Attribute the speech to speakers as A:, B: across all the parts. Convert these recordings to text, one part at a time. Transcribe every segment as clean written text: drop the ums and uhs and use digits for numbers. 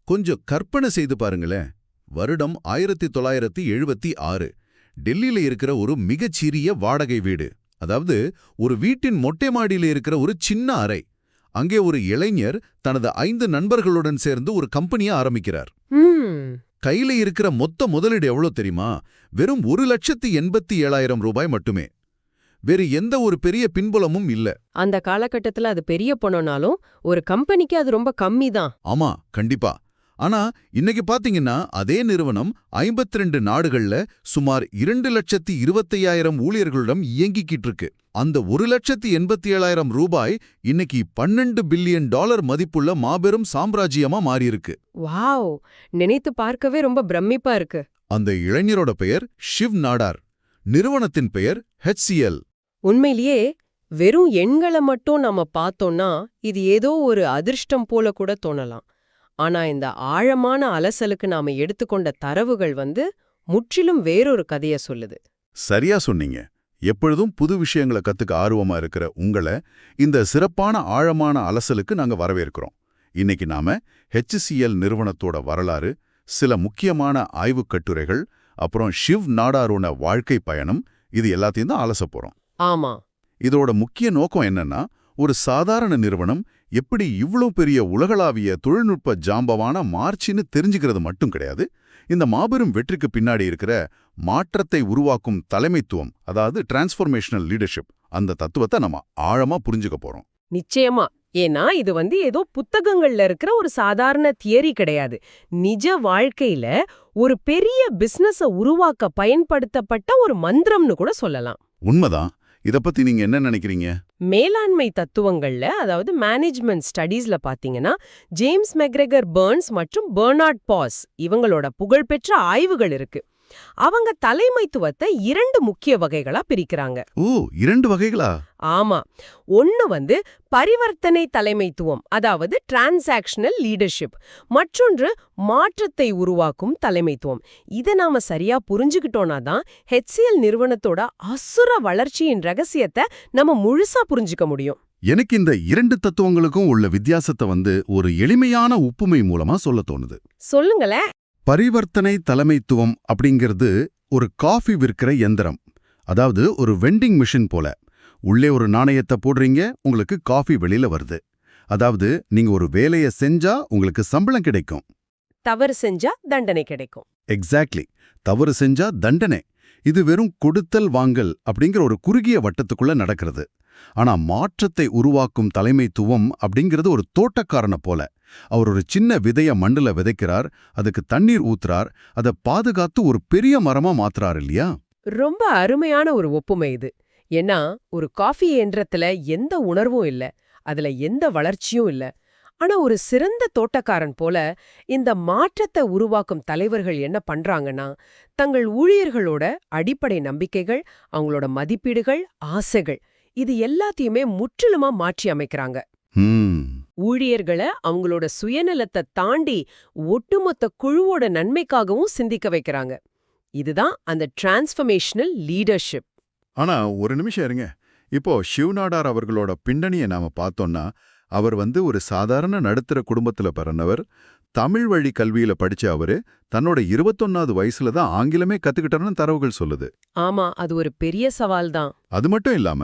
A: கொஞ்சம் கற்பனை செய்து பாருங்களேன். வருடம் 1976. டெல்லியில இருக்கிற ஒரு மிகச்சிறிய வாடகை வீடு. அதாவது ஒரு வீட்டின் மொட்டை மாடியில இருக்கிற ஒரு சின்ன அறை. அங்கே ஒரு இளைஞர் தனது 5 நண்பர்களுடன் சேர்ந்து ஒரு கம்பெனியை ஆரம்பிக்கிறார். கையில இருக்கிற மொத்த முதலீடு எவ்வளோ தெரியுமா? வெறும் 1,87,000 ரூபாய் மட்டுமே. வேறு எந்த ஒரு பெரிய பின்புலமும் இல்ல.
B: அந்த காலகட்டத்துல அது பெரிய பணம்னாலும் ஒரு கம்பெனிக்கு அது ரொம்ப கம்மி தான்.
A: ஆமா, கண்டிப்பா. ஆனா இன்னைக்கு பாத்தீங்கன்னா அதே நிறுவனம் 52 நாடுகள்ல சுமார் 2,25,000 ஊழியர்களிடம் இயங்கிக்கிட்டு இருக்கு. அந்த 1,87,000 ரூபாய் இன்னைக்கு $12 பில்லியன் மதிப்புள்ள மாபெரும் சாம்ராஜ்யமா மாறியிருக்கு.
B: வாவ், நினைத்து பார்க்கவே ரொம்ப பிரமிப்பா இருக்கு.
A: அந்த இளைஞரோட பெயர் ஷிவ் நாடார். நிறுவனத்தின் பெயர் HCL.
B: உண்மையிலேயே வெறும் எண்களை மட்டும் நாம பார்த்தோம்னா இது ஏதோ ஒரு அதிர்ஷ்டம் போல கூட தோணலாம். ஆனா இந்த ஆழமான அலசலுக்கு நாம எடுத்துக்கொண்ட தரவுகள் முற்றிலும் வேறொரு கதைய சொல்லுது.
A: சரியா சொன்னீங்க. எப்பொழுதும் புது விஷயங்களை கத்துக்க ஆர்வமா இருக்கிற உங்களை இந்த சிறப்பான ஆழமான அலசலுக்கு நாங்க வரவேற்கிறோம். இன்னைக்கு நாம HCL நிறுவனத்தோட வரலாறு, சில முக்கியமான ஆய்வுக் கட்டுரைகள், அப்புறம் ஷிவ் நாடாரோட வாழ்க்கை பயணம், இது எல்லாத்தையும் தான் அலச போறோம்.
B: ஆமா,
A: இதோட முக்கிய நோக்கம் என்னன்னா, ஒரு சாதாரண நிறுவனம் எப்படி இவ்ளோ பெரிய உலகளாவிய தொழில்நுட்ப ஜாம்பவான மார்ச்சின்னு தெரிஞ்சுக்கிறது மட்டும் கிடையாது, இந்த மாபெரும் வெற்றிக்கு பின்னாடி இருக்கிற மாற்றத்தை உருவாக்கும் தலைமைத்துவம், அதாவது டிரான்ஸ்ஃபர்மேஷனல் லீடர்ஷிப், அந்த தத்துவத்தை நம்ம ஆழமா புரிஞ்சுக்க போறோம்.
B: நிச்சயமா. ஏன்னா இது ஏதோ புத்தகங்கள்ல இருக்கிற ஒரு சாதாரண தியரி கிடையாது. நிஜ வாழ்க்கையில ஒரு பெரிய பிசினஸ உருவாக்க பயன்படுத்தப்பட்ட ஒரு மந்திரம்னு கூட சொல்லலாம்.
A: உண்மைதான். இத பத்தி நீங்க என்ன நினைக்கிறீங்க?
B: மேலாண்மை தத்துவங்கள்ல, அதாவது மேனேஜ்மெண்ட் ஸ்டடீஸ்ல பாத்தீங்கன்னா, ஜேம்ஸ் மெக்ரெகர் பர்ன்ஸ் மற்றும் பெர்னார்ட் பாஸ் இவங்களோட புகழ்பெற்ற ஆய்வுகள் இருக்கு. அவங்க தலைமைத்துவத்தை 2 முக்கிய வகைகளா பிரிக்கிறாங்க.
A: ஓ, 2 வகைகளா?
B: ஆமா. ஒன்னு பரிவர்த்தனை தலைமைத்துவம், அதாவது டிரான்சாக்ஷனல் லீடர்ஷிப். மற்றொன்று மாற்றத்தை உருவாக்கும் தலைமைத்துவம். இதை நாம சரியா புரிஞ்சுக்கிட்டோம்னா தான் HCL நிறுவனத்தோட அசுர வளர்ச்சியின் ரகசியத்தை நம்ம முழுசா புரிஞ்சுக்க முடியும்.
A: எனக்கு இந்த 2 தத்துவங்களுக்கும் உள்ள வித்தியாசத்தை ஒரு எளிமையான ஒப்புமை மூலமா சொல்ல தோணுது.
B: சொல்லுங்களேன்.
A: பரிவர்த்தனை தலைமைத்துவம் அப்படிங்கிறது ஒரு காஃபி விற்கிற எந்திரம். அதாவது ஒரு வெண்டிங் மிஷின் போல. உள்ளே ஒரு நாணயத்தை போடுறீங்க, உங்களுக்கு காஃபி வெளியில வருது. அதாவது நீங்க ஒரு வேலையை செஞ்சா உங்களுக்கு சம்பளம் கிடைக்கும்,
B: தவறு செஞ்சா தண்டனை கிடைக்கும்.
A: எக்ஸாக்ட்லி, தவறு செஞ்சா தண்டனை. இது வெறும் கொடுத்தல் வாங்கல் அப்படிங்கிற ஒரு குறுகிய வட்டத்துக்குள்ள நடக்கிறது. ஆனா மாற்றத்தை உருவாக்கும் தலைமைத்துவம் அப்படிங்கிறது ஒரு தோட்டக்காரனை போல. அவர் ஒரு சின்ன விதைய மண்ணுல விதைக்கிறார், அதுக்கு தண்ணீர் ஊத்துறார், அதை பாதுகாத்து ஒரு பெரிய மரமா மாத்துறார் இல்லையா?
B: ரொம்ப அருமையான ஒரு ஒப்புமை இது. ஏன்னா ஒரு காஃபி இயந்திரத்துல எந்த உணர்வும் இல்ல, அதுல எந்த வளர்ச்சியும் இல்ல. ஆனா ஒரு சிறந்த தோட்டக்காரன் போல இந்த மாற்றத்தை உருவாக்கும் தலைவர்கள் என்ன பண்றாங்கன்னா, தங்கள் ஊழியர்களோட அடிப்படை நம்பிக்கைகள், அவங்களோட மதிப்பீடுகள், ஆசைகள், இது எல்லாத்தையுமே முற்றிலுமா மாற்றி அமைக்கிறாங்க. ஊழியர்களை அவங்களோட சுயநலத்தை தாண்டி ஒட்டுமொத்த குழுவோட நன்மைக்காகவும் சிந்திக்க வைக்கிறாங்க. இதுதான் அந்த டிரான்ஸ்ஃபர்மேஷனல் லீடர்ஷிப்.
A: ஆனா ஒரு நிமிஷம் இருங்க. இப்போ ஷிவ் நாடார் அவர்களோட பின்னணியை நாம பார்த்தோம்னா, அவர் ஒரு சாதாரண நடுத்தர குடும்பத்துல பிறந்தவர். தமிழ் வழி கல்வியில படிச்ச அவரு தன்னோட 21வது வயசுல தான் ஆங்கிலமே கத்துக்கிட்டாருன்னு தரவுகள் சொல்லுது.
B: ஆமா, அது ஒரு பெரிய சவால் தான்.
A: அது மட்டும் இல்லாம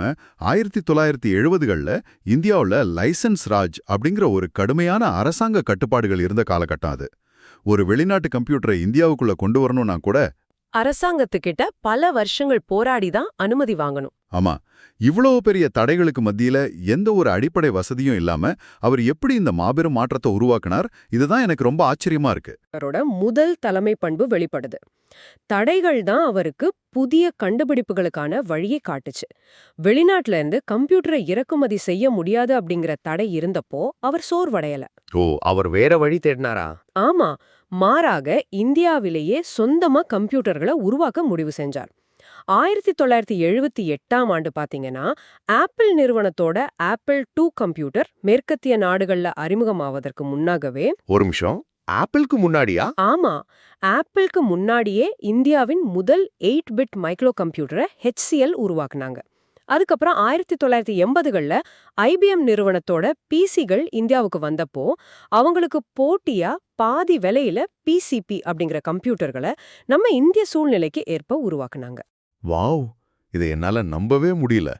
A: 1970கள்ல இந்தியாவுல லைசன்ஸ் ராஜ் அப்படிங்கிற ஒரு கடுமையான அரசாங்க கட்டுப்பாடுகள் இருந்த காலகட்டம் அது. ஒரு வெளிநாட்டு கம்ப்யூட்டரை இந்தியாவுக்குள்ள கொண்டு வரணும்னா கூட
B: அரசாங்கத்துக்கிட்ட பல வருஷங்கள் போராடி தான் அனுமதி வாங்கணும்.
A: ஆமா, இவ்வளோ பெரிய தடைகளுக்கு மத்தியில எந்த ஒரு அடிப்படை வசதியும் இல்லாம அவர் எப்படி இந்த மாபெரும் மாற்றத்தை உருவாக்குனார்? இதுதான் எனக்கு ரொம்ப ஆச்சரியமா இருக்கு.
B: அவரோட முதல் தலைமை பண்பு வெளிப்படுது. தடைகள் தான் அவருக்கு புதிய கண்டுபிடிப்புகளுக்கான வழியை காட்டுச்சு. வெளிநாட்டுல இருந்து கம்ப்யூட்டரை இறக்குமதி செய்ய முடியாது அப்படிங்கிற தடை இருந்தப்போ அவர் சோர்வடையல.
C: ஓ, அவர் வேற வழி தேடினாரா?
B: ஆமா, மாறாக இந்தியாவிலேயே சொந்தமா கம்ப்யூட்டர்களை உருவாக்க முடிவு செஞ்சார். 1978ஆம் ஆண்டு பாத்தீங்கன்னா, ஆப்பிள் நிறுவனத்தோட ஆப்பிள் 2 கம்ப்யூட்டர் மேற்கத்திய நாடுகள்ல அறிமுகமாவதற்கு முன்னாகவே.
C: ஒரு நிமிஷம், ஆப்பிளுக்கு முன்னாடியா?
B: ஆமா, ஆப்பிளுக்கு முன்னாடியே இந்தியாவின் முதல் 8-பிட் மைக்ரோ கம்ப்யூட்டரை HCL உருவாக்குனாங்க. அதுக்கப்புறம் 1980கள்ல IBM நிறுவனத்தோட பிசிகள் இந்தியாவுக்கு வந்தப்போ அவங்களுக்கு போட்டியா பாதி விலையில பிசிபி அப்படிங்கிற கம்ப்யூட்டர்களை நம்ம இந்திய சூழ்நிலைக்கு ஏற்ப உருவாக்குனாங்க.
A: வாவ், இதை என்னால நம்பவே முடியல.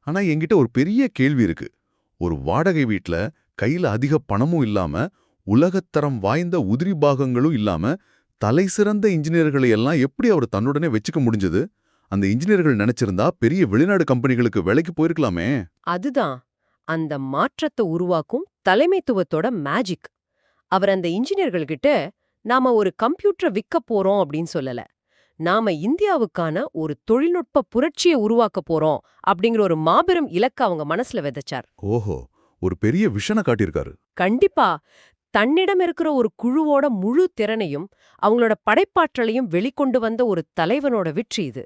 A: ஆனா என்கிட்ட ஒரு பெரிய கேள்வி இருக்கு. ஒரு வாடகை வீட்ல கையில அதிக பணமும் இல்லாம, உலகத்தரம் வாய்ந்த உதிரி பாகங்களும் இல்லாம, தலைசிறந்த இன்ஜினியர்களை எல்லாம் எப்படி அவர் தன்னுடனே வச்சுக்க முடிஞ்சது? அந்த இன்ஜினியர்கள் நினைச்சிருந்தா பெரிய வெளிநாடு கம்பெனிகளுக்கு வேலைக்கு போயிருக்கலாமே.
B: அதுதான் அந்த மாற்றத்தை உருவாக்கும் தலைமைத்துவத்தோட மேஜிக். அவர் அந்த இன்ஜினியர்கள் கிட்ட நாம ஒரு கம்ப்யூட்டரை விற்க போறோம் அப்படின்னு சொல்லல. நாம இந்தியாவுக்கான ஒரு தொழில்நுட்ப புரட்சியை உருவாக்க போறோம் அப்படிங்கிற ஒரு மாபெரும் இலக்க அவங்க மனசுல விதைச்சார்.
A: ஓஹோ, ஒரு பெரிய விஷனை காட்டியிருக்காரு.
B: கண்டிப்பா தன்னிடம் இருக்கிற ஒரு குழுவோட முழு திறனையும் அவங்களோட படைப்பாற்றலையும் வெளிக்கொண்டு வந்த ஒரு தலைவனோட வெற்றி இது.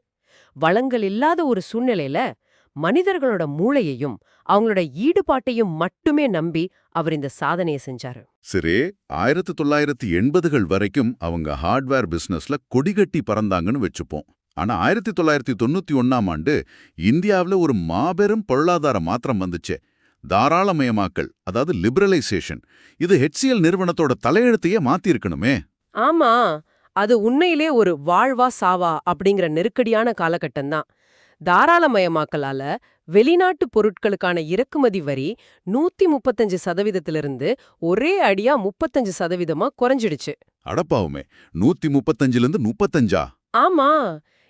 B: வளங்கள் இல்லாத ஒரு சூழ்நிலையில மனிதர்களோட மூளையையும் அவங்களோட ஈடுபாட்டையும் மட்டுமே நம்பி அவர் இந்த சாதனையை செஞ்சாரு.
A: சரி, 1980கள் வரைக்கும் அவங்க ஹார்ட்வேர் பிசினஸ்ல கொடிகட்டி பறந்தாங்கன்னு வச்சுப்போம். ஆனா 1991ஆம் ஆண்டு இந்தியாவுல ஒரு மாபெரும் பொருளாதார மாற்றம் வந்துச்சே, தாராளமயமாக்கல், அதாவது லிபரலைசேஷன். இது HCL நிறுவனத்தோட தலையெழுத்தையே மாத்திருக்கணுமே.
B: ஆமா, அது உண்மையிலே ஒரு வாழ்வா சாவா அப்படிங்கிற நெருக்கடியான காலகட்டம்தான். தாராளமயமாக்கலால வெளிநாட்டு பொருட்களுக்கான இறக்குமதி வரி 135% ஒரே அடியா 35% குறைஞ்சிடுச்சு.
A: அடப்பாவுமே, 135லிருந்து 35ஆ?
B: ஆமா,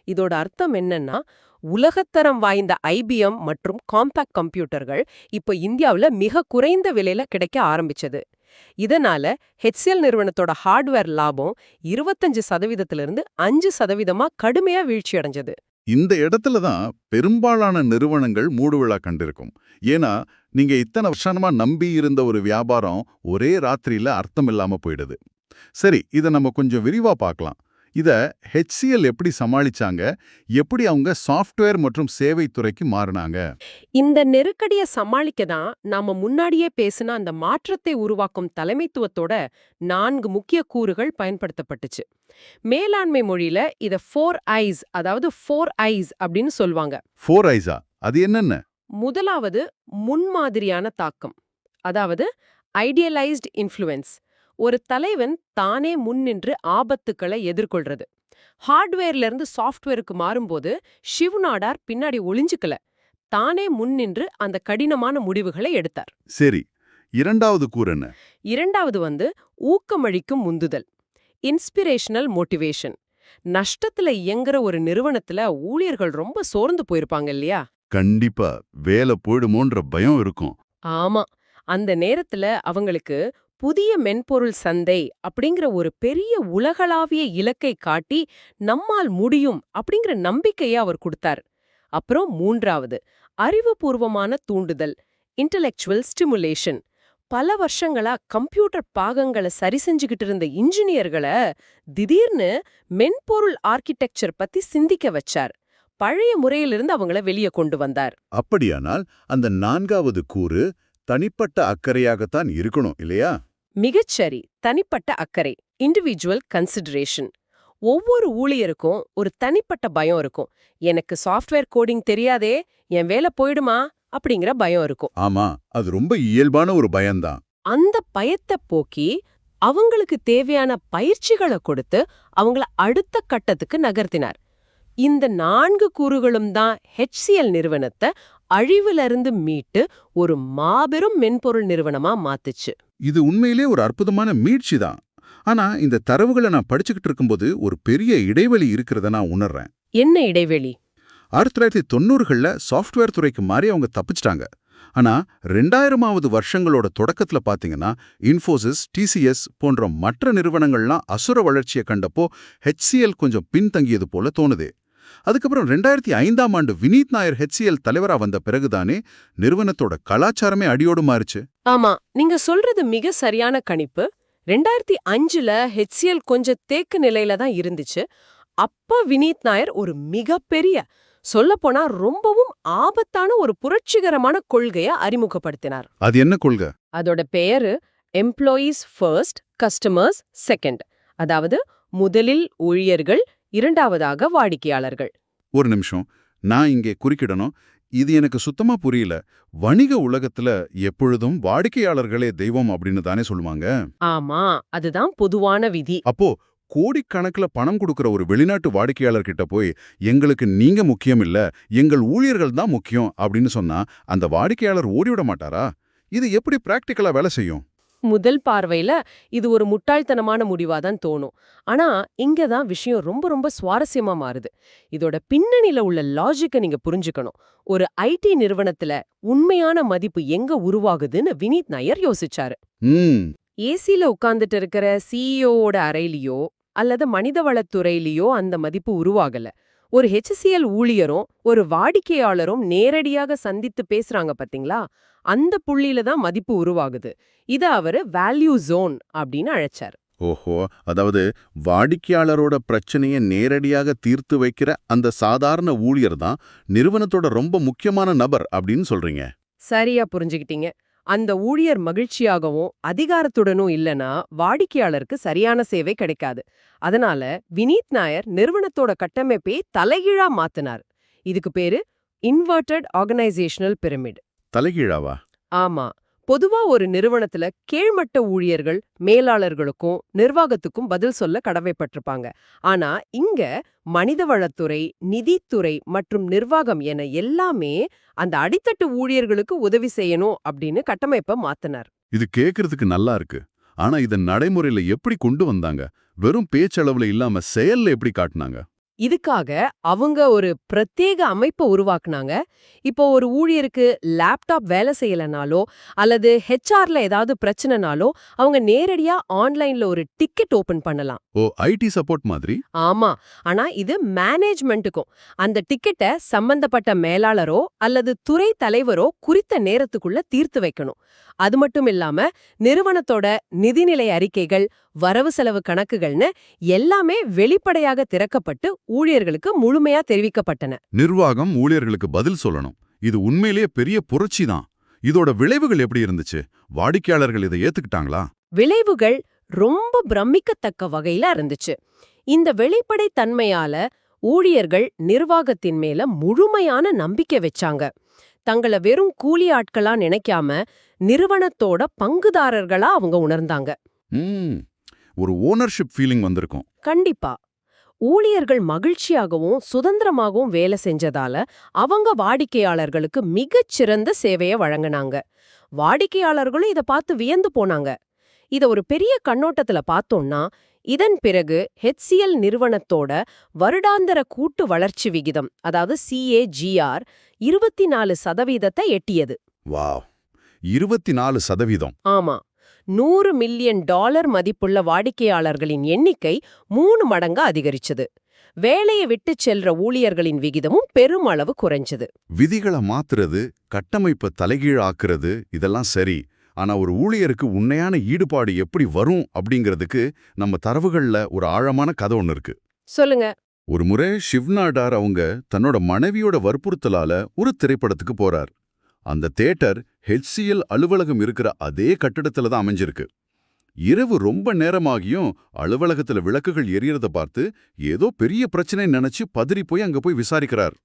B: இதோட அர்த்தம் என்னன்னா, உலகத்தரம் வாய்ந்த IBM மற்றும் காம்பாக்ட் கம்ப்யூட்டர்கள் இப்ப இந்தியாவுல மிக குறைந்த விலையில கிடைக்க ஆரம்பிச்சது. இதனால HCL நிறுவனத்தோட ஹார்ட்வேர் லாபம் 25%லிருந்து 5% கடுமையா வீழ்ச்சியடைஞ்சது.
A: இந்த இடத்துல தான் பெரும்பாலான நிறுவனங்கள் மூடுவிழா கண்டிருக்கும். ஏன்னா நீங்க இத்தனை வருஷமா நம்பி இருந்த ஒரு வியாபாரம் ஒரே ராத்திரியில அர்த்தம் இல்லாம போயிடுது. சரி, இதை நம்ம கொஞ்சம் விரிவா பார்க்கலாம். இத HCL எப்படி சமாளிச்சாங்க? எப்படி அவங்க சாஃப்ட்வேர் மற்றும் சேவை துறைக்கு மாறினாங்க?
B: இந்த நெருக்கடியை சமாளிக்க தான் நாம முன்னாடியே பேசின அந்த மாற்றத்தை உருவாக்கும் தலைமைத்துவத்தோட 4 முக்கிய கூறுகள் பயன்படுத்தப்பட்டுச்சு. மேலாண்மை மொழியில இத 4 ஐஸ், அதாவது 4 ஐஸ் அப்படின்னு சொல்வாங்க.
A: 4 ஐஸா? அது என்னென்ன?
B: முதலாவது முன்மாதிரியான தாக்கம், அதாவது ஐடியலைஸ்ட் இன்ஃப்ளூயன்ஸ். ஒரு தலைவன் தானே முன்னின்று ஆபத்துக்களை எதிர்கொள்றது. ஹார்ட்வேர்ல இருந்து சாஃப்ட்வேருக்கு மாறும்போது ஷிவ் நாடார் பின்னாடி ஒளிஞ்சுக்கல, தானே முன்னின்று அந்த கடினமான முடிவுகளை எடுத்தார்.
A: சரி, இரண்டாவது கூறு என்ன?
B: இரண்டாவது ஊக்கமளிக்கும் உந்துதல், இன்ஸ்பிரேஷனல் மோட்டிவேஷன். நஷ்டத்துல இயங்குற ஒரு நிறுவனத்துல ஊழியர்கள் ரொம்ப சோர்ந்து போயிருப்பாங்க இல்லையா?
A: கண்டிப்பா வேலை போயிடுமோன்ற பயம் இருக்கும்.
B: ஆமா, அந்த நேரத்துல அவங்களுக்கு புதிய மென்பொருள் சந்தை அப்படிங்கிற ஒரு பெரிய உலகளாவிய இலக்கை காட்டி நம்மால் முடியும் அப்படிங்கிற நம்பிக்கையை அவர் கொடுத்தார். அப்புறம் மூன்றாவது அறிவுபூர்வமான தூண்டுதல், இன்டலெக்சுவல் ஸ்டிமுலேஷன். பல வருஷங்களா கம்ப்யூட்டர் பாகங்களை சரி செஞ்சுக்கிட்டு இருந்த இன்ஜினியர்களை திடீர்னு மென்பொருள் ஆர்கிடெக்சர் பத்தி சிந்திக்க வச்சார். பழைய முறையிலிருந்து அவங்கள வெளியே கொண்டு வந்தார்.
A: அப்படியானால் அந்த நான்காவது கூறு தனிப்பட்ட அக்கறையாகத்தான் இருக்கணும் இல்லையா?
B: மிகச்சரி, தனிப்பட்ட அக்கறை, இண்டிவிஜுவல் கன்சிடரேஷன். ஒவ்வொரு ஊழியருக்கும் ஒரு தனிப்பட்ட பயம் இருக்கும். எனக்கு சாஃப்ட்வேர் கோடிங் தெரியாதே, என் வேலை போயிடுமா அப்படிங்கிற பயம் இருக்கும்.
A: ஆமா, அது ரொம்ப இயல்பான ஒரு பயம்தான்.
B: அந்த பயத்தை போக்கி அவங்களுக்கு தேவையான பயிற்சிகளை கொடுத்து அவங்கள அடுத்த கட்டத்துக்கு நகர்த்தினார். இந்த 4 கூறுகளும் தான் HCL நிறுவனத்தை அழிவிலிருந்து மீட்டு ஒரு மாபெரும் மென்பொருள் நிறுவனமா மாத்துச்சு.
A: இது உண்மையிலே ஒரு அற்புதமான மீட்சி தான். ஆனா இந்த தரவுகளை நான் படிச்சுக்கிட்டு இருக்கும்போது ஒரு பெரிய இடைவெளி இருக்கிறத நான் உணர்றேன்.
B: என்ன இடைவெளி?
A: 1990களில் சாஃப்ட்வேர் துறைக்கு மாறி அவங்க தப்பிச்சிட்டாங்க. ஆனா 2000வது வருஷங்களோட தொடக்கத்துல பாத்தீங்கன்னா இன்ஃபோசிஸ், TCS போன்ற மற்ற நிறுவனங்கள்லாம் அசுர வளர்ச்சியை கண்டப்போ HCL கொஞ்சம் பின்தங்கியது போல தோணுது. அதுக்கப்புறம் 2005ஆம் ஆண்டு வினீத் நாயர் HCL தலைவரா வந்த பிறகுதானே நிறுவனத்தோட கலாச்சாரமே அடியோடு மாறுச்சு.
B: ஆமா, நீங்க சொல்றது மிக சரியான கணிப்பு. 2005ல HCL கொஞ்சம் தேக்க நிலையில தான் இருந்துச்சு. அப்ப வினீத் நாயர் ஒரு மிகப்பெரிய, சொல்லப்போனா ரொம்பவும் ஆபத்தான ஒரு புரட்சிகரமான கொள்கையை அறிமுகப்படுத்தினார்.
A: அது என்ன கொள்கை?
B: அதோட பெயரு எம்ப்ளாயீஸ் ஃபர்ஸ்ட், கஸ்டமர்ஸ் செகண்ட். அதாவது முதலில் ஊழியர்கள், இரண்டாவதாக வாடிக்கையாளர்கள்.
A: ஒரு நிமிஷம், நான் இங்கே குறுக்கிடணும். இது எனக்கு சுத்தமா புரியல. வணிக உலகத்துல எப்பொழுதும் வாடிக்கையாளர்களே தெய்வம் அப்படின்னு தானே சொல்லுவாங்க.
B: ஆமா, அதுதான் பொதுவான விதி.
A: அப்போ கோடிக்கணக்குல பணம் கொடுக்கிற ஒரு வெளிநாட்டு வாடிக்கையாளர் கிட்ட போய் எங்களுக்கு நீங்க முக்கியம் இல்ல, எங்கள் ஊழியர்கள் தான் முக்கியம் அப்படின்னு சொன்னா அந்த வாடிக்கையாளர் ஓடிவிட மாட்டாரா? இது எப்படி பிராக்டிக்கலா வேலை செய்யும்?
B: முதல் பார்வையில இது ஒரு முட்டாள்தனமான முடிவா தான் தோணும். ஆனா இங்க தான் விஷயம் ரொம்ப ரொம்ப சுவாரஸ்யமா மாறுது. இதோட பின்னணியில உள்ள லாஜிக்க நீங்க புரிஞ்சுக்கணும். ஒரு ஐடி நிறுவனத்துல உண்மையான மதிப்பு எங்க உருவாகுதுன்னு வினீத் நாயர் யோசிச்சாரு.
A: ம்
B: ஏசில உட்கார்ந்துட்டு இருக்கிற சிஇஓவோட அறையிலயோ அல்லது மனிதவளத்துறையிலயோ அந்த மதிப்பு உருவாகல. ஒரு HCL ஊழியரும் ஒரு வாடிக்கையாளரும் நேரடியாக சந்தித்து பேசுறாங்க பாத்தீங்களா? அந்த புள்ளியில தான் மதிப்பு உருவாகுது. இத அவரு வேல்யூ ஜோன் அப்படின்னு அழைச்சார்.
A: ஓஹோ, அதாவது வாடிக்கையாளரோட பிரச்சனையை நேரடியாக தீர்த்து வைக்கிற அந்த சாதாரண ஊழியர் தான் நிறுவனத்தோட ரொம்ப முக்கியமான நபர் அப்படின்னு சொல்றீங்க.
B: சரியா புரிஞ்சுக்கிட்டீங்க. அந்த ஊழியர் மகிழ்ச்சியாகவும் அதிகாரத்துடனும் இல்லனா வாடிக்கையாளருக்கு சரியான சேவை கிடைக்காது. அதனால வினீத் நாயர் நிறுவனத்தோட கட்டமைப்பை தலைகீழா மாத்தினார். இதுக்கு பேரு இன்வெர்டட் ஆர்கனைசேஷனல் பிரமிட்.
A: தலைகீழாவா?
B: ஆமா. பொதுவா ஒரு நிறுவனத்துல கீழ்மட்ட ஊழியர்கள் மேலாளர்களுக்கும் நிர்வாகத்துக்கும் பதில் சொல்ல கடமைப்பட்டிருப்பாங்க. ஆனா இங்க மனிதவளத்துறை, நிதித்துறை மற்றும் நிர்வாகம் என எல்லாமே அந்த அடித்தட்டு ஊழியர்களுக்கு உதவி செய்யணும் அப்படின்னு கட்டமைப்பை மாத்தினார்.
A: இது கேக்குறதுக்கு நல்லா இருக்கு. ஆனா இத நடைமுறையில எப்படி கொண்டு வந்தாங்க? வெறும் பேச்சளவுல இல்லாம செயல்ல எப்படி காட்டுனாங்க?
B: இதுக்காக அவங்க ஒரு பிரத்யேக அமைப்பை உருவாக்குனாங்க. இப்போ ஒரு ஊழியருக்கு லேப்டாப் வேலை செய்யலனாலோ அல்லது ஹெச்ஆர்ல ஏதாவது பிரச்சனைனாலோ அவங்க நேரடியா ஆன்லைன்ல ஒரு டிக்கெட் ஓபன் பண்ணலாம்.
A: ஓ, ஐடி சப்போர்ட் மாதிரி?
B: ஆமா. ஆனா இது மேனேஜ்மெண்ட்டுக்கும். அந்த டிக்கெட்டை சம்பந்தப்பட்ட மேலாளரோ அல்லது துறை தலைவரோ குறித்த நேரத்துக்குள்ள தீர்த்து வைக்கணும். அது மட்டும் இல்லாம நிறுவனத்தோட நிதிநிலை அறிக்கைகள், வரவு செலவு கணக்குகள்னு எல்லாமே வெளிப்படையாக திறக்கப்பட்டு ஊழியர்களுக்கு முழுமையா தெரிவிக்கப்பட்டன.
A: நிர்வாகம் ஊழியர்களுக்கு பதில் சொல்லணும். இது உண்மையிலேயே பெரிய புரட்சி தான். இதோட விளைவுகள் எப்படி இருந்துச்சு? வாடிக்கையாளர்கள் இதை ஏத்துக்கிட்டாங்களா?
B: விளைவுகள் ரொம்ப பிரமிக்கத்தக்க வகையில இருந்துச்சு. இந்த வெளிப்படை தன்மையால ஊழியர்கள் நிர்வாகத்தின் மேல முழுமையான நம்பிக்கை வச்சாங்க. தங்களை வெறும் கூலி ஆட்களா நினைக்காம நிறுவனத்தோட பங்குதாரர்களா அவங்க உணர்ந்தாங்க.
A: ஒரு ஓனர்ஷிப் ஃபீலிங் வந்திருக்கும்.
B: கண்டிப்பா. ஊழியர்கள் மகிழ்ச்சியாகவும் சுதந்திரமாகவும் வேலை செஞ்சதால அவங்க வாடிக்கையாளர்களுக்கு மிகச்சிறந்த சேவையை வழங்கினாங்க. வாடிக்கையாளர்களும் இத பார்த்து வியந்து போனாங்க. இத ஒரு பெரிய கண்ணோட்டத்துல பார்த்தோம்னா இதன் பிறகு HCL நிறுவனத்தோட வருடாந்திர கூட்டு வளர்ச்சி விகிதம், அதாவது CAGR 24% எட்டியது.
A: வாவ், 24%.
B: ஆமா. $100 மில்லியன் மதிப்புள்ள வாடிக்கையாளர்களின் எண்ணிக்கை 3 மடங்கா அதிகரிச்சது. வேலையை விட்டு செல்ற ஊழியர்களின் விகிதமும் பெருமளவு குறைஞ்சது.
A: விதிகளை மாத்துறது, கட்டமைப்பை தலைகீழாக்குறது இதெல்லாம் சரி. ஆனா ஒரு ஊழியருக்கு உண்மையான ஈடுபாடு எப்படி வரும் அப்படிங்கிறதுக்கு நம்ம தரவுகள்ல ஒரு ஆழமான கதை ஒன்று இருக்கு.
B: சொல்லுங்க.
A: ஒரு முறை ஷிவ்னாடார் அவங்க தன்னோட மனைவியோட வற்புறுத்தலால ஒரு திரைப்படத்துக்கு போறார். அந்த தியேட்டர் HCL அலுவலகம் இருக்கிற அதே கட்டிடத்துல தான் அமைஞ்சிருக்கு. இரவு ரொம்ப நேரமாகியும் அலுவலகத்துல விளக்குகள் எரியறத பார்த்து ஏதோ பெரிய பிரச்சனை நினைச்சு பதறி போய் அங்க போய் விசாரிக்கிறார்.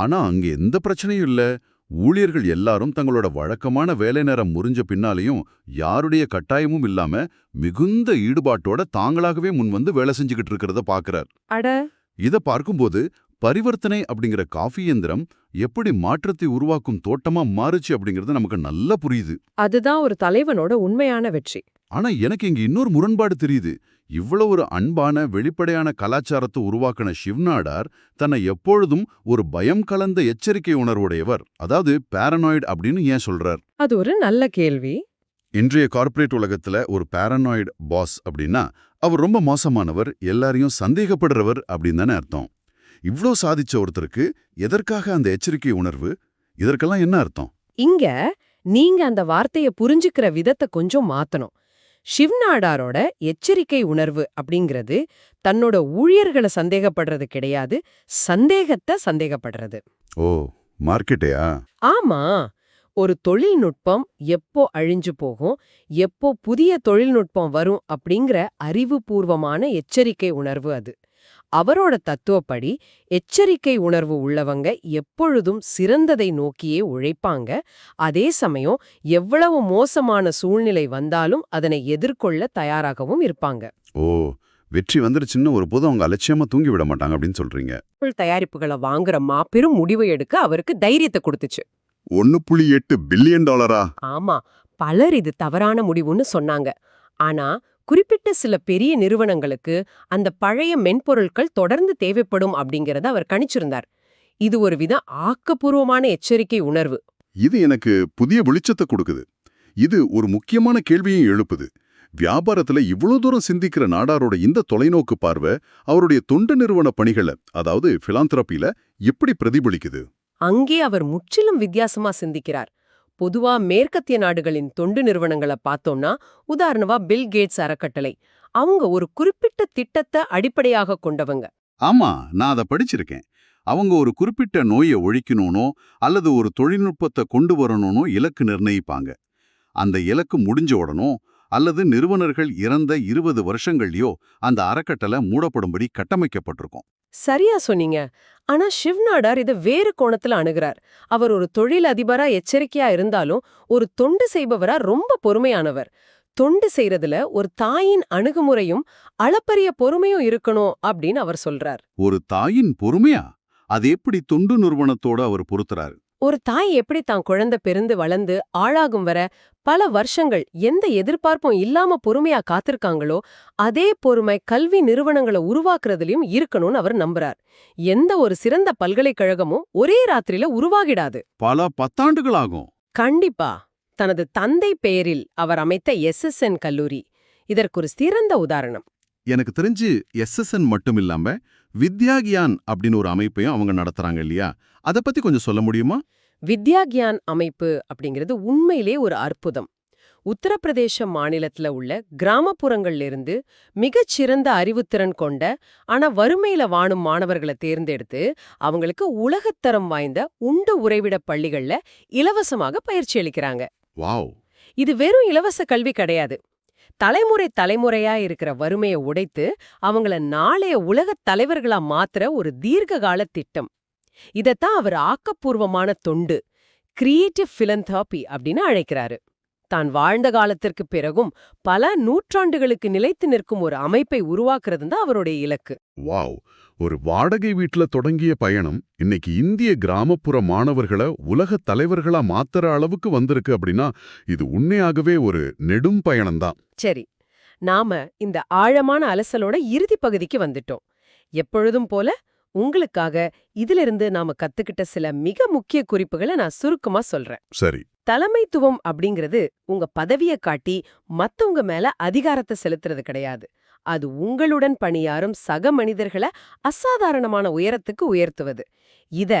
A: ஆனா அங்க எந்த பிரச்சனையும் இல்ல. ஊழியர்கள் எல்லாரும் தங்களோட வழக்கமான வேலை நேரம் முறிஞ்ச பின்னாலையும் யாருடைய கட்டாயமும் இல்லாம மிகுந்த ஈடுபாட்டோட தாங்களாகவே முன்வந்து வேலை செஞ்சுக்கிட்டு இருக்கிறத பாக்குறார். இத பார்க்கும்போது பரிவர்த்தனை அப்படிங்கிற காஃபி இயந்திரம் எப்படி மாற்றத்தை உருவாக்கும் தோட்டமா மாறுச்சு அப்படிங்கிறது நமக்கு நல்லா புரியுது.
B: அதுதான் ஒரு தலைவனோட உண்மையான வெற்றி.
A: ஆனா எனக்கு இங்க இன்னொரு முரண்பாடு தெரியுது. இவ்வளவு ஒரு அன்பான வெளிப்படையான கலாச்சாரத்தை உருவாக்கின ஷிவ்னாடார் தன்னை எப்பொழுதும் ஒரு பயம் கலந்த எச்சரிக்கை உணர்வுடையவர், அதாவது பாரனாய்டு அப்படின்னு ஏன் சொல்றார்?
B: அது ஒரு நல்ல கேள்வி.
A: இன்றைய கார்ப்பரேட் உலகத்துல ஒரு பாரனாய்டு பாஸ் அப்படின்னா அவர் ரொம்ப மோசமானவர், எல்லாரையும் சந்தேகப்படுறவர் அப்படின்னு தானே அர்த்தம். இவ்ளோ சாதிச்ச ஒருத்தருக்கு எதற்காக அந்த எச்சரிக்கை உணர்வு? இதற்கெல்லாம் என்ன அர்த்தம்?
B: இங்க நீங்க அந்த வார்த்தைய புரிஞ்சுக்கிற விதத்தை கொஞ்சம் மாத்தணும். ஷிவ்னாடாரோட எச்சரிக்கை உணர்வு அப்படிங்கிறது தன்னோட ஊழியர்களை சந்தேகப்படுறது கிடையாது, சந்தேகத்தை சந்தேகப்படுறது.
A: ஓ, மார்க்கெட்டையா?
B: ஆமா. ஒரு தொழில்நுட்பம் எப்போ அழிஞ்சு போகும், எப்போ புதிய தொழில்நுட்பம் வரும் அப்படிங்கிற அறிவுபூர்வமான எச்சரிக்கை உணர்வு அது. அவரோட தத்துவப்படி எச்சரிக்கை உணர்வு உள்ளவங்க எப்பொழுதும் சிறந்ததை நோக்கியே உழைப்பாங்க. அதே சமயம் எவ்வளவு மோசமான சூழ்நிலை வந்தாலும் அதனை எதிர்கொள்ள தயாராகவும் இருப்பாங்க.
A: ஓ, வெற்றி வந்துருச்சுன்னு ஒரு போதும் அவங்க அலட்சியமா தூங்கி விட மாட்டாங்க அப்படின்னு சொல்றீங்க.
B: தயாரிப்புகளை வாங்குற மாபெரும் முடிவை எடுக்க அவருக்கு தைரியத்தை கொடுத்துச்சு.
A: 1.8 பில்லியன் டாலரா?
B: ஆமா, பலர் இது தவறான முடிவுன்னு சொன்னாங்க. ஆனா குறிப்பிட்ட சில பெரிய நிறுவனங்களுக்கு அந்த பழைய மென்பொருட்கள் தொடர்ந்து தேவைப்படும் அப்படிங்கறத அவர் கணிச்சிருந்தார். இது ஒரு வித ஆக்கப்பூர்வமான எச்சரிக்கை உணர்வு.
A: இது எனக்கு புதிய வெளிச்சத்தை கொடுக்குது. இது ஒரு முக்கியமான கேள்வியும் எழுப்புது. வியாபாரத்துல இவ்வளவு தூரம் சிந்திக்கிற நாடாரோட இந்த தொலைநோக்கு பார்வை அவருடைய தொண்டு நிறுவன பணிகளை, அதாவது பிலாந்திரப்பில எப்படி பிரதிபலிக்குது?
B: அங்கே அவர் முற்றிலும் வித்தியாசமா சிந்திக்கிறார். பொதுவா மேற்கத்திய நாடுகளின் தொண்டு நிறுவனங்களை பார்த்தோம்னா, உதாரணமா பில் கேட்ஸ் அறக்கட்டளை, அவங்க ஒரு குறிப்பிட்ட திட்டத்தை அடிப்படையாக கொண்டவங்க.
A: ஆமா, நான் அதை படிச்சிருக்கேன். அவங்க ஒரு குறிப்பிட்ட நோயை ஒழிக்கணும்னோ அல்லது ஒரு தொழில்நுட்பத்தை கொண்டு வரணும்னோ இலக்கு நிர்ணயிப்பாங்க. அந்த இலக்கு முடிஞ்ச உடனோ அல்லது நிறுவனர்கள் இறந்த 20 வருஷங்கள்லயோ அந்த அறக்கட்டளை மூடப்படும்படி கட்டமைக்கப்பட்டிருக்கும்.
B: சரியா சொன்னீங்க. ஆனா ஷிவ்நாடார் இதை வேறு கோணத்துல அணுகிறார். அவர் ஒரு தொழில் அதிபரா எச்சரிக்கையா இருந்தாலும் ஒரு தொண்டு செய்பவரா ரொம்ப பொறுமையானவர். தொண்டு செய்யறதுல ஒரு தாயின் அணுகுமுறையும் அளப்பரிய பொறுமையும் இருக்கணும் அப்படின்னு அவர் சொல்றார்.
A: ஒரு தாயின் பொறுமையா? அது எப்படி தொண்டு நிறுவனத்தோட அவர் பொறுத்துறாரு?
B: ஒரு தாய் எப்படி தான் குழந்தை பிறந்து வளர்ந்து ஆளாகும் வர பல வருஷங்கள் எந்த எதிர்பார்ப்பும் இல்லாம பொறுமையா காத்திருக்காங்களோ, அதே பொறுமை கல்வி நிறுவனங்களை உருவாக்குறதுலயும் இருக்கணும்னு அவர் நம்புறார். எந்த ஒரு சிறந்த பல்கலைக்கழகமும் ஒரே ராத்திரியில உருவாகிடாது.
A: பல பத்தாண்டுகளாகும்.
B: கண்டிப்பா. தனது தந்தை பெயரில் அவர் அமைத்த SSN கல்லூரி இதற்கு ஒரு சிறந்த உதாரணம்.
A: எனக்கு தெரிஞ்சு SSN மட்டும் இல்லாம வித்யாகியான் அப்படின்னு ஒரு அமைப்பையும் அவங்க நடத்துறாங்க இல்லையா? அதை பத்தி கொஞ்சம் சொல்ல முடியுமா?
B: வித்யாகியான் அமைப்பு அப்படிங்கிறது உண்மையிலே ஒரு அற்புதம். உத்தரப்பிரதேச மாநிலத்துல உள்ள கிராமப்புறங்கள்ல இருந்து மிகச்சிறந்த அறிவுத்திறன் கொண்ட ஆனா வறுமையில வாழும் மாணவர்களை தேர்ந்தெடுத்து அவங்களுக்கு உலகத்தரம் வாய்ந்த உண்டு உறைவிட பள்ளிகள்ல இலவசமாக பயிற்சி அளிக்கிறாங்க.
A: வாவ்!
B: இது வெறும் இலவச கல்வி கிடையாது. தலைமுறையா இருக்கிற வறுமையை உடைத்து அவங்கள நாளைய உலகத் தலைவர்களா மாத்துற ஒரு தீர்க்ககால திட்டம். இதத்தான் அவர் ஆக்கப்பூர்வமான தொண்டு, கிரியேட்டிவ் பிலந்தாபி அப்படின்னு அழைக்கிறாரு. தான் வாழ்ந்த காலத்திற்கு பிறகும் பல நூற்றாண்டுகளுக்கு நிலைத்து நிற்கும் ஒரு அமைப்பை உருவாக்குறது தான் அவருடைய இலக்கு.
A: வாவ்! ஒரு வாடகை வீட்ல தொடங்கிய பயணம் இன்னைக்கு இந்திய கிராமப்புற மாணவர்களை உலக தலைவர்களா மாத்துற அளவுக்கு வந்திருக்கு அப்படின்னா இது உண்மையாகவே ஒரு நெடும் பயணம்தான்.
B: சரி, நாம இந்த ஆழமான அலசலோட இறுதி பகுதிக்கு வந்துட்டோம். எப்பொழுதும் போல உங்களுக்காக இதிலிருந்து நாம கத்துக்கிட்ட சில மிக முக்கிய குறிப்புகளை நான் சுருக்கமா சொல்றேன்.
A: சரி.
B: தலைமைத்துவம் அப்படிங்கிறது உங்க பதவியை காட்டி மத்தவங்க மேல அதிகாரத்தை செலுத்துறது கிடையாது. அது உங்களுடன் பணியாறும் சக மனிதர்களை அசாதாரணமான உயரத்துக்கு உயர்த்துவது. இத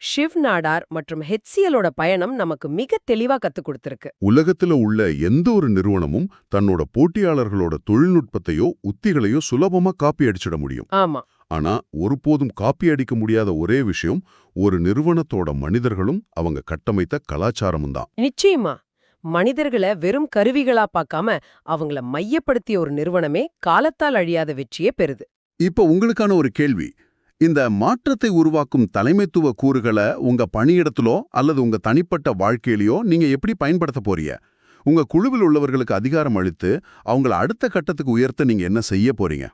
B: ஷிவ் நாடார் மற்றும் HCLோட பயணம் நமக்கு மிக தெளிவா கத்துக் கொடுத்திருக்கு.
A: உலகத்துல உள்ள எந்த ஒரு நிறுவனமும் தன்னோட போட்டியாளர்களோட தொழில்நுட்பத்தையோ உத்திகளையோ சுலபமா காப்பி அடிச்சிட முடியும்.
B: ஆமா.
A: ஆனா ஒருபோதும் காப்பி அடிக்க முடியாத ஒரே விஷயம் ஒரு நிறுவனத்தோட மனிதர்களும் அவங்க கட்டமைத்த கலாச்சாரமும் தான்.
B: நிச்சயமா. மனிதர்களை வெறும் கருவிகளா பார்க்காம அவங்கள மையப்படுத்திய ஒரு நிறுவனமே காலத்தால் அழியாத வெற்றியே பெறுது.
A: இப்ப உங்களுக்கான ஒரு கேள்வி. இந்த மாற்றத்தை உருவாக்கும் தலைமைத்துவ கூறுகளை உங்க பணியிடத்திலோ அல்லது உங்க தனிப்பட்ட வாழ்க்கையிலயோ நீங்க எப்படி பயன்படுத்த போறீங்க? உங்க குழுவில் உள்ளவர்களுக்கு அதிகாரம் அளித்து அவங்கள அடுத்த கட்டத்துக்கு உயர்த்த நீங்க என்ன செய்ய போறீங்க?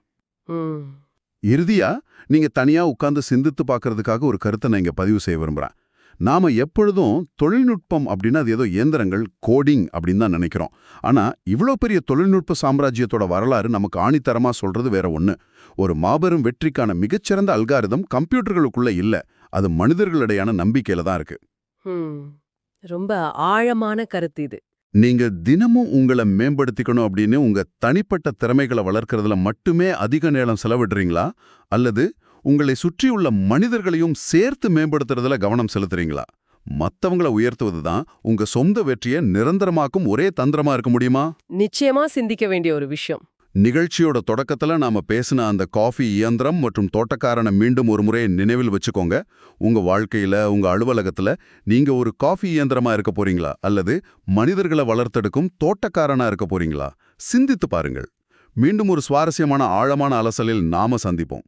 A: இறுதியா நீங்க தனியா உட்கார்ந்து சிந்தித்து பார்க்கறதுக்காக ஒரு கருத்தை நான் இங்க பதிவு செய்ய விரும்புறேன். நாம எப்பொழுதும் தொழில்நுட்பம் அப்படின்னா அது ஏதோ இயந்திரங்கள், கோடிங் அப்படின்னு தான் நினைக்கிறோம். ஆனா இவ்வளோ பெரிய தொழில்நுட்ப சாம்ராஜ்யத்தோட வரலாறு நமக்கு ஆணித்தரமா சொல்றது வேற ஒண்ணு. ஒரு மாபெரும் வெற்றிக்கான மிகச்சிறந்த அல்காரிதம் கம்ப்யூட்டர்களுக்குள்ள இல்ல, அது மனிதர்களிடையான நம்பிக்கையில தான் இருக்கு.
B: ரொம்ப ஆழமான கருத்து இது.
A: நீங்க தினமும் உங்களை மேம்படுத்திக்கணும் அப்படின்னு உங்க தனிப்பட்ட திறமைகளை வளர்க்கறதுல மட்டுமே அதிக நேரம் செலவிடுறீங்களா? அல்லது உங்களை சுற்றியுள்ள மனிதர்களையும் சேர்த்து மேம்படுத்துறதுல கவனம் செலுத்துறீங்களா? மத்தவங்களை உயர்த்துவது தான் உங்க சொந்த வெற்றியை நிரந்தரமாக்கும் ஒரே தந்திரமா இருக்க முடியுமா?
B: நிச்சயமா சிந்திக்க வேண்டிய ஒரு விஷயம்.
A: நிகழ்ச்சியோட தொடக்கத்துல நாம பேசின அந்த காஃபி இயந்திரம் மற்றும் தோட்டக்காரனை மீண்டும் ஒரு முறை நினைவில் வச்சுக்கோங்க. உங்க வாழ்க்கையில, உங்க அலுவலகத்துல நீங்க ஒரு காஃபி இயந்திரமா இருக்க போறீங்களா? அல்லது மனிதர்களை வளர்த்தெடுக்கும் தோட்டக்காரனா இருக்க போறீங்களா? சிந்தித்து பாருங்கள். மீண்டும் ஒரு சுவாரஸ்யமான ஆழமான அலசலில் நாம சந்திப்போம்.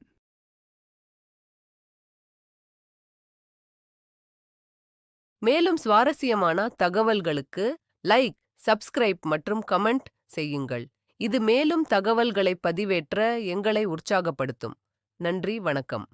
D: மேலும் சுவாரஸ்யமான தகவல்களுக்கு லைக், சப்ஸ்கிரைப் மற்றும் கமெண்ட் செய்யுங்கள். இது மேலும் தகவல்களை பதிவேற்ற எங்களை உற்சாகப்படுத்தும். நன்றி, வணக்கம்.